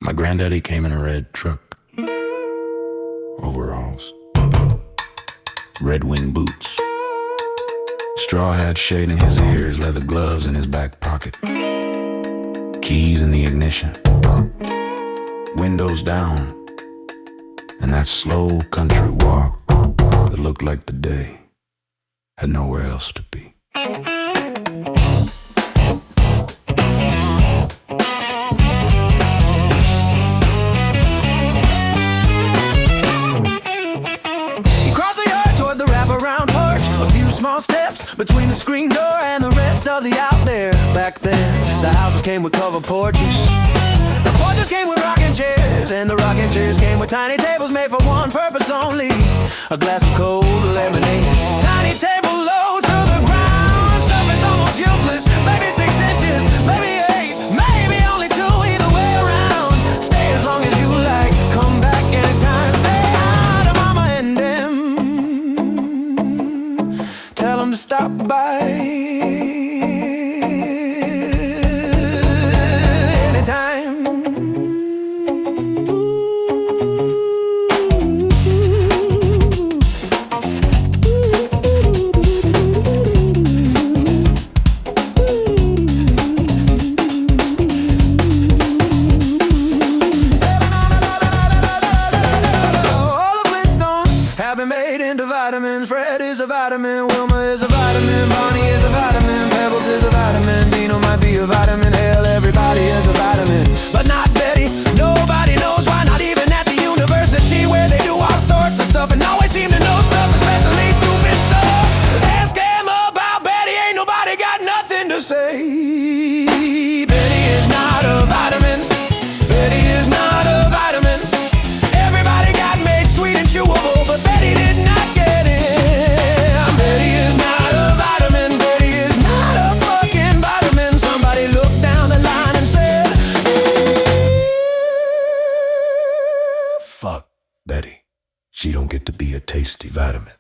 My granddaddy came in a red truck, overalls, red wing boots, straw hat shading his ears, leather gloves in his back pocket, keys in the ignition, windows down, and that slow country walk that looked like the day had nowhere else to be. Small steps between the screen door and the rest of the out there. Back then, the houses came with covered porches. The porches came with rocking chairs, and the rocking chairs came with tiny tables made for one purpose only: a glass of cold lemonade. Tiny table low to the ground, surface almost useless. Maybe 6 inches, maybe 8, maybe only 2. Either way around, stay as long as you like. Come back anytime. Say hi to mama and them. Tell them to stop by anytime. All the Flintstones have been made into vitamins. Fred is a vitamin, Wilma is a vitamin, Bonnie is a vitamin, Pebbles is a vitamin, Dino might be a vitamin. Hell, everybody is a vitamin, but not Betty. Nobody knows why, not even at the university, where they do all sorts of stuff and always seem to know stuff, especially stupid stuff. Ask them about Betty, ain't nobody got nothing to say. Betty is not a vitamin. Betty is not a vitamin. Everybody got made sweet and chewable, but Betty did not get it. Betty is not a vitamin. Betty is not a fucking vitamin. Somebody looked down the line and said, Fuck Betty. She don't get to be a tasty vitamin.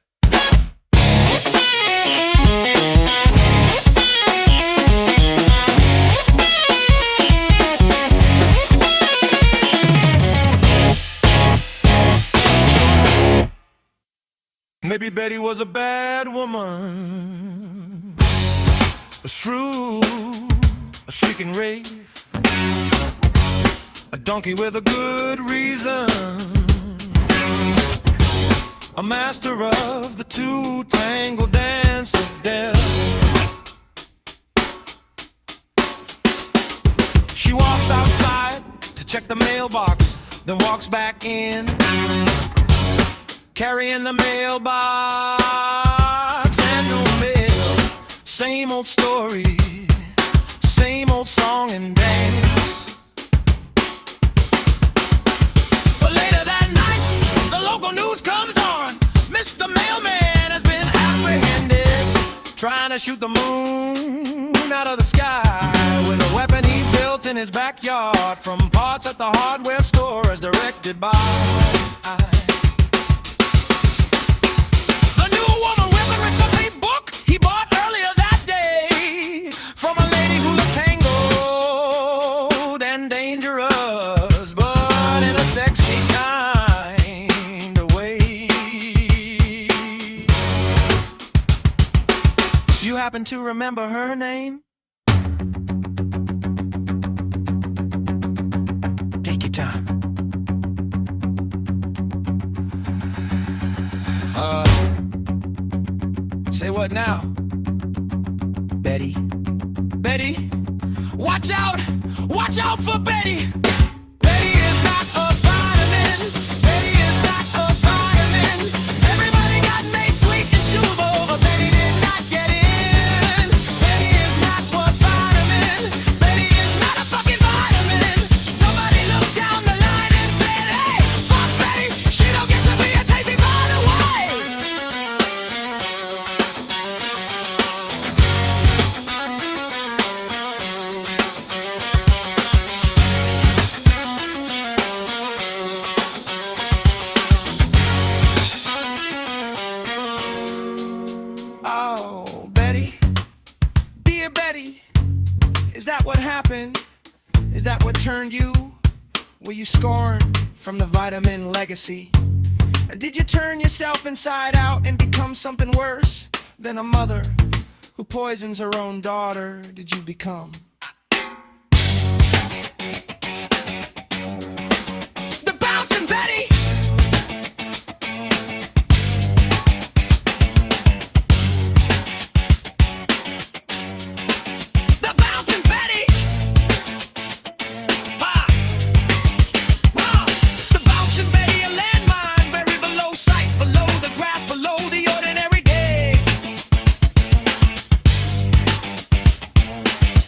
maybe Betty was a bad woman, a shrew, a shrieking wraith, a donkey with a good reason, a master of the two-tangled dance of death. She walks outside to check the mailbox, then walks back in, carrying the mailbox and no mail. Same old story, same old song and dance. But later that night, the local news comes on. Mr. Mailman has been apprehended, trying to shoot the moon out of the sky with a weapon he built in his backyard from parts at the hardware store as directed by the new woman weapon recipe book he bought earlier that day from a lady who looked tangled and dangerous, but in a sexy kind of way. You happen to remember her name? Take your time. Say what now? Betty. Betty, watch out for Betty. Betty is not a vitamin. Betty is not a vitamin. Everybody got made sweet and chewable, but Betty did not get in. Betty is not a vitamin. Betty is not a fucking vitamin. Somebody looked down the line and said, hey, fuck Betty, she don't get to be a tasty vitamin. Were you scorned from the vitamin legacy? Did you turn yourself inside out and become something worse than a mother who poisons her own daughter? Did you become the Bouncing Betty? The Bouncing Betty! The Bouncing Betty, a landmine buried below sight, below the grass, below the ordinary day.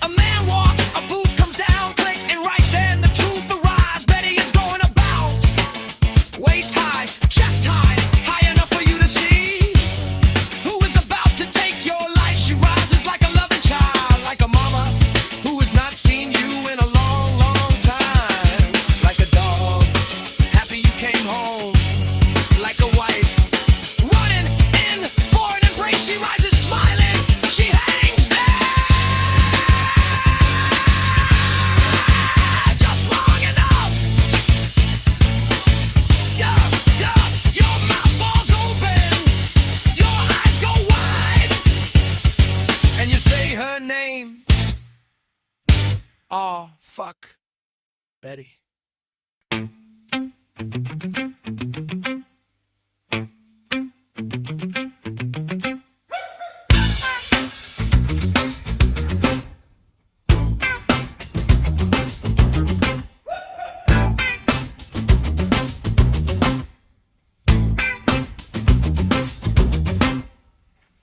A man walks, a boot comes down, click, and right then the truth arrives. Betty is going to bounce, waist high, chest high, high enough for you to see who is about to take your life. She rises like a loving child, like a mama who has not seen you in a long, long time, like a dog happy you came home, like a wife running in for an embrace. She rises smiling, she hangs there just long enough. Your mouth falls open, your eyes go wide, and you say her name. Aw, fuck, Betty.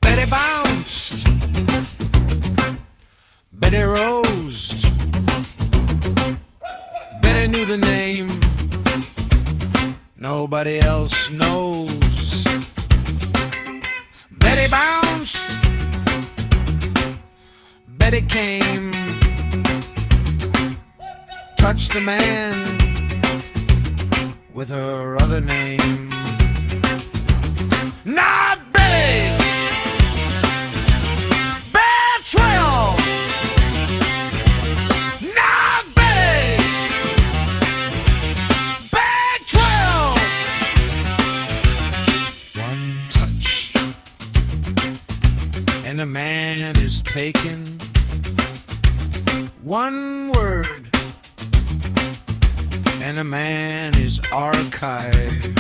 Betty bounced, Betty rose, Betty knew the name nobody else knows. Betty bounced, Betty came, touched the man with her other name. Not Betty! Betrayal! Not Betty! Betrayal! One touch, and a man is taken. One word, and a man is archived.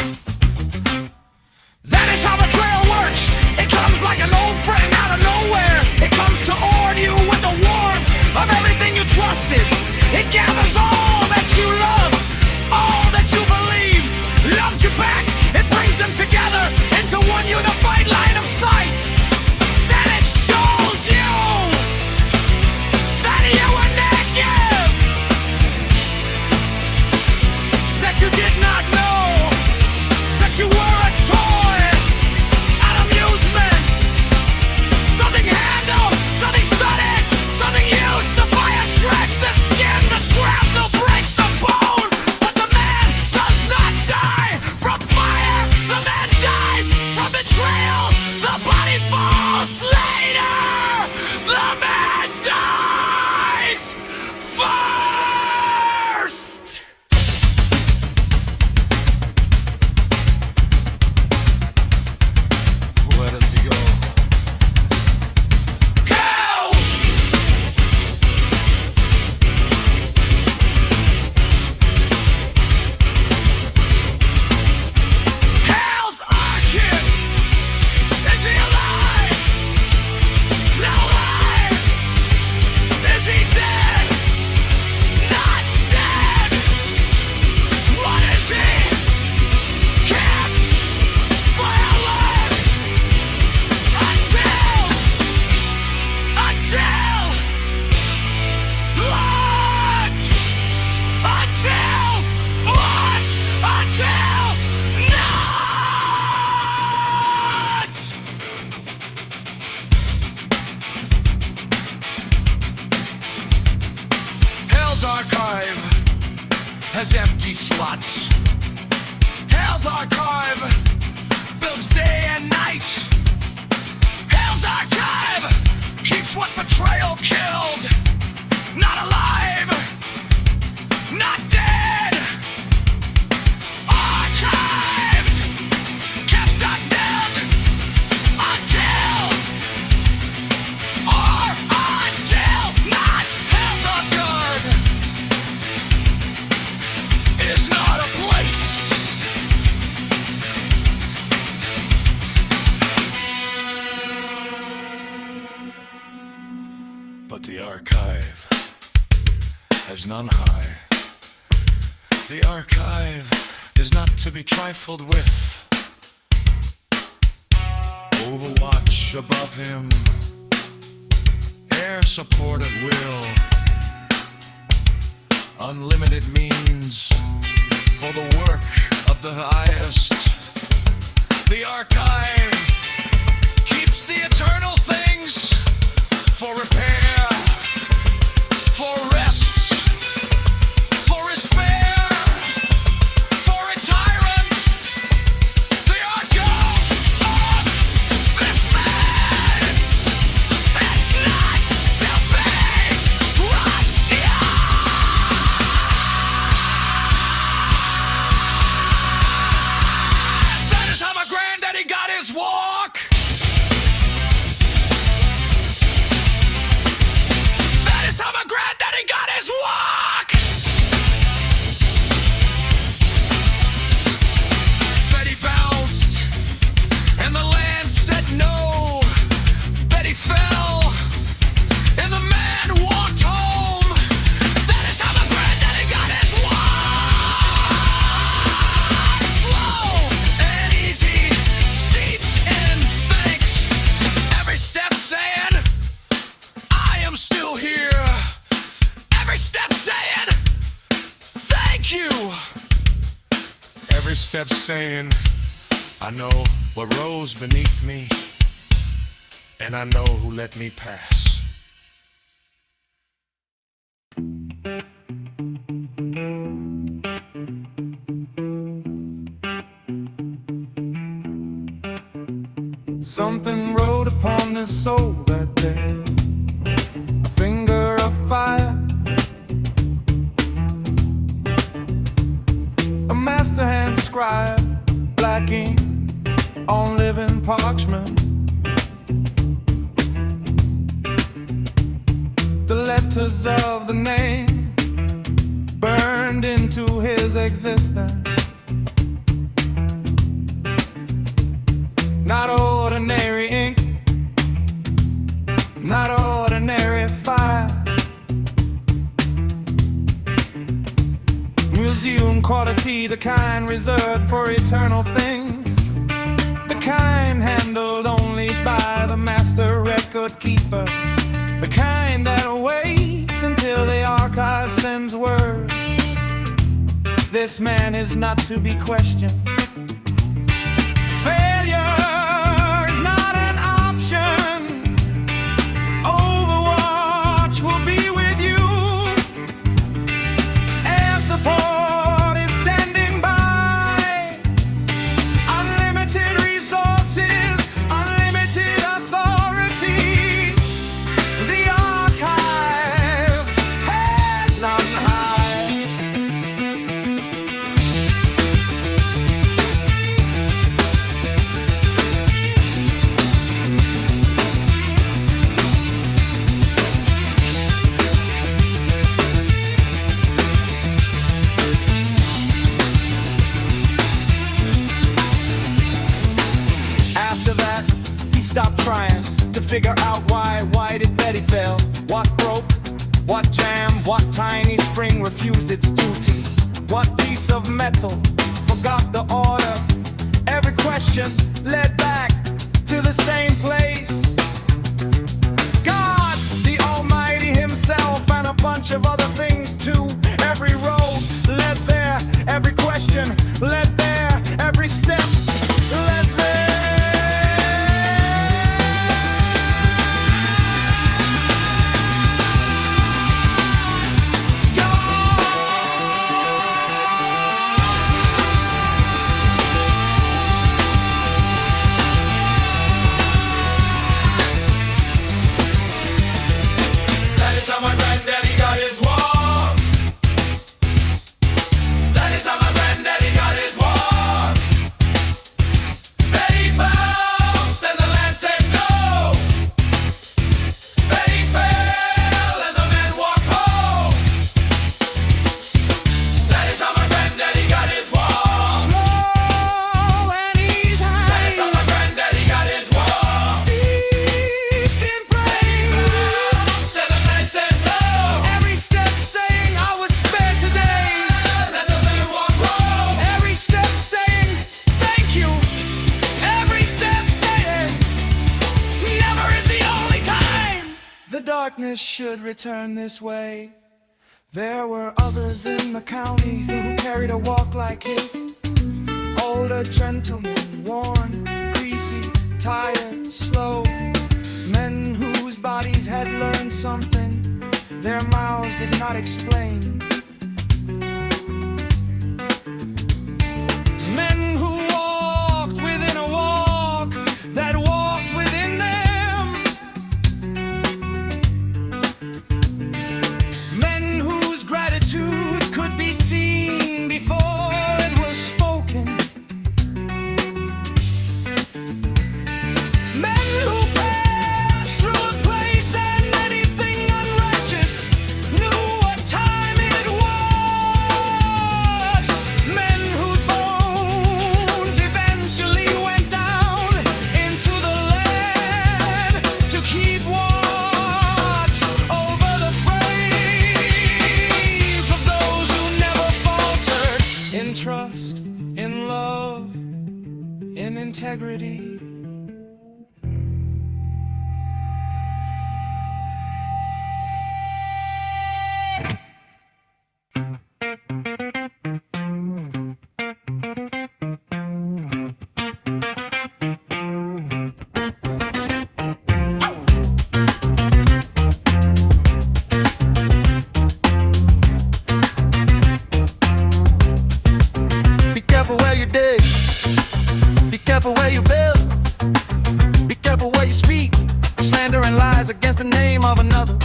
That is how betrayal works. It comes like an old friend out of nowhere. It comes to orn you with the warmth of everything you trusted. It gathers all that you love, all that you believed, loved you back. It brings them together into one unified line of sight. Then it shows you that you were naked, that you did not know, that you were a toy, an amusement, something handled, something studied, something used. The fire shreds the skin, the shrapnel breaks the bone, but the man does not die from fire. The man dies from betrayal. The body falls later. The man dies first. Where does he go? Hell! Hell's Arkin! Is he alive? Not alive! Is he dead? Not dead! What is he? Kept for how long? Until what? Until what? Until not! Hell's Archive has empty slots. Hell's Archive builds day and night. Hell's Archive keeps what betrayal killed. Not alive, not dead, There's none high. The archive is not to be trifled with. Overwatch above him, air support at will. Unlimited means for the work of the highest. The archive keeps the eternal things for repair, for rests, for despair, for retirement. The archives of this man is not to be Russia. That is how my granddaddy got his walk. That is how my granddaddy got his walk. Betty bounced, and the land said no. Betty fell, and the man walked home. That is how my granddaddy got his walk. Slow and easy, steeped in thanks. Every step saying, I am still here. Every step saying, thank you. Every step saying, I know what rose beneath me, and I know who let me pass. Something wrote upon his soul that day, a finger of fire, a master hand scribe, black ink on living parchment. The letters of the name burned into his existence. Not ordinary ink, not ordinary fire. Museum quality, the kind reserved for eternal things, the kind handled only by the master record keeper, the kind that waits until the archive sends word. This man is not to be questioned. Failure is not an option. Overwatch will be with you. Air support is standing by. Unlimited resources, unlimited authority. The archive has none high. After that, he stopped trying to figure out why did Betty fail? What broke? What jam? What tiny spring refused its duty? What piece of metal forgot the order? Every question led back to the same place. God, the Almighty himself, and a bunch of other things too. Every road led there, every question led there, every step led there. kindness should return this way. There were others in the county who carried a walk like his. Older gentlemen, worn, greasy, tired, slow. Men whose bodies had learned something their mouths did not explain. Men who walked within a walk that walked within them. Men whose gratitude could be seen before it was spoken. Men who passed through a place and anything unrighteous knew what time it was. Men whose bones eventually went down into the land to keep watch over the frames of those who never faltered in trust, in love, in integrity. Be careful where you dig. Be careful where you build. Be careful where you speak. Slander and lies against the name of another.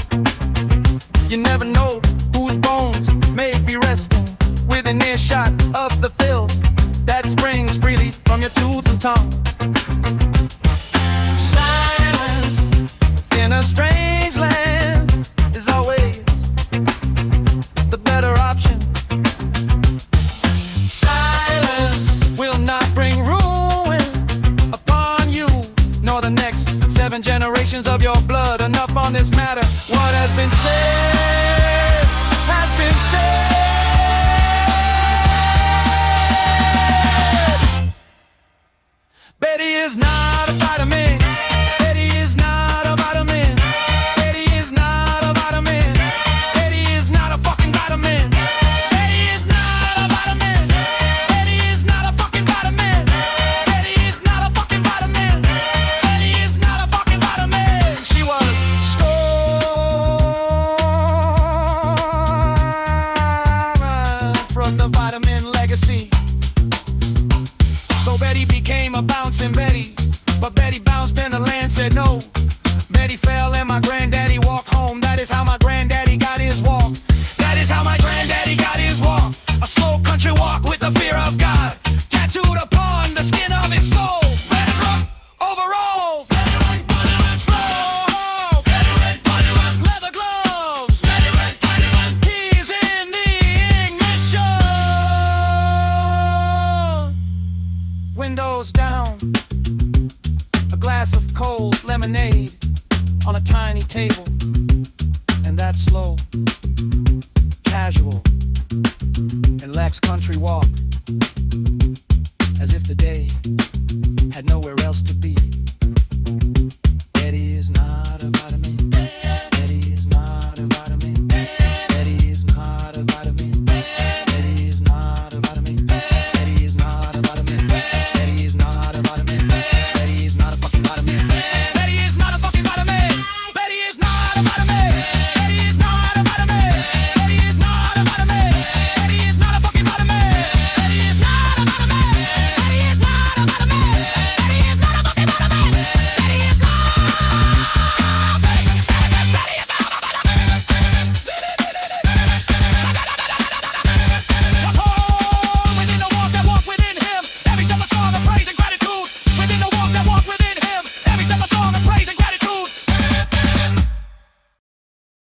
You never know whose bones may be resting within earshot of the filth that springs freely from your tooth and tongue. Silence in a strange land is always the better option. Silence will not bring ruin upon you, nor the next 7 generations of your blood. Enough on this matter. What has been said has been said. Betty is not a vitamin. Betty is not a vitamin. Betty is not a vitamin. Betty is not a fucking vitamin. Betty is not a vitamin. Betty is not a fucking vitamin. Betty is not a fucking vitamin. Betty is not a fucking vitamin. She was scorned from the vitamin legacy. So Betty became a bouncing Betty. But Betty bounced and the land said no. Betty fell and my granddaddy walked home. That is how my granddaddy got his walk. That is how my granddaddy got his walk. A slow country walk with the fear of God tattooed upon the skin of his soul. Red rock overalls, slow, leather gloves. He's in the ignition. Windows down, a glass of cold lemonade on a tiny table, and that slow, casual, and lax country walk, as if the day had nowhere else to be. Betty is not a